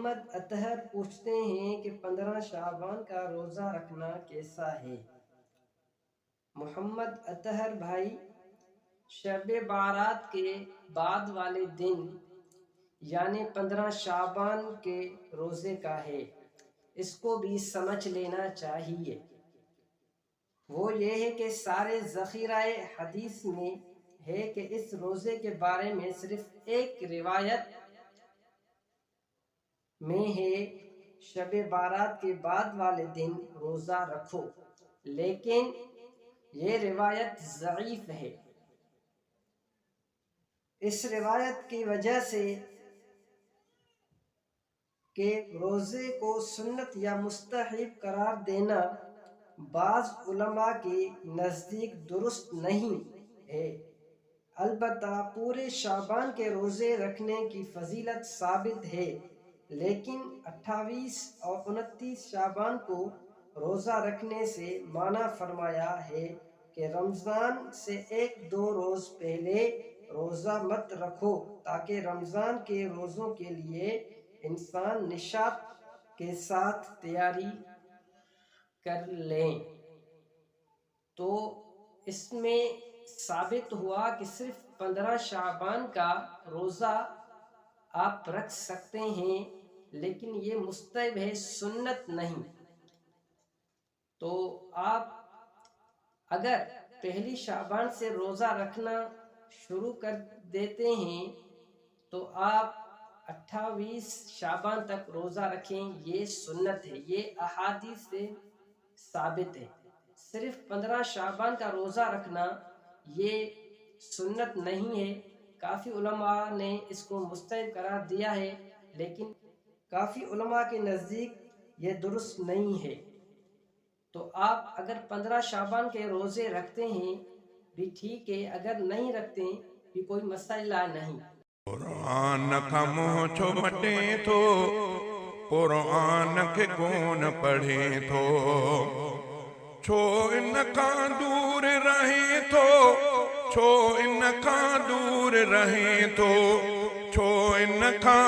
محمد اطہر پوچھتے ہیں کہ 15 شعبان کا روزہ رکھنا کیسا ہے؟ محمد اطہر بھائی، شب بارات کے بعد والے دن یعنی 15 شعبان کے روزے کا ہے، اس کو بھی سمجھ لینا چاہیے۔ وہ یہ ہے کہ سارے ذخیرہ حدیث میں ہے کہ اس روزے کے بارے میں صرف ایک روایت میں ہے شب بارات کے بعد والے دن روزہ رکھو، لیکن یہ روایت ضعیف ہے۔ اس روایت کی وجہ سے کہ روزے کو سنت یا مستحب قرار دینا بعض علماء کے نزدیک درست نہیں ہے۔ البتہ پورے شعبان کے روزے رکھنے کی فضیلت ثابت ہے، لیکن 28 اور 29 شعبان کو روزہ رکھنے سے منع فرمایا ہے کہ رمضان سے 1-2 روز پہلے روزہ مت رکھو تاکہ رمضان کے روزوں کے لیے انسان نشاط کے ساتھ تیاری کر لیں۔ تو اس میں ثابت ہوا کہ صرف 15 شعبان کا روزہ آپ رکھ سکتے ہیں، لیکن یہ مستحب ہے، سنت نہیں۔ تو آپ اگر پہلی شعبان سے روزہ رکھنا شروع کر دیتے ہیں تو آپ 28 شعبان تک روزہ رکھیں، یہ سنت ہے، یہ احادیث سے ثابت ہے۔ صرف 15 شعبان کا روزہ رکھنا یہ سنت نہیں ہے۔ کافی علماء نے اس کو مستحب قرار دیا ہے، لیکن کافی علماء کے نزدیک یہ درست نہیں ہے۔ تو آپ اگر 15 شعبان کے روزے رکھتے ہیں بھی ٹھیک ہے، اگر نہیں رکھتے بھی کوئی مسئلہ نہیں۔ قرآن کا منہ چھو مٹے تو قرآن کے کون پڑھے تو چھو ان کا دور رہے تو چھو ان کا دور رہے تو چھو ان کا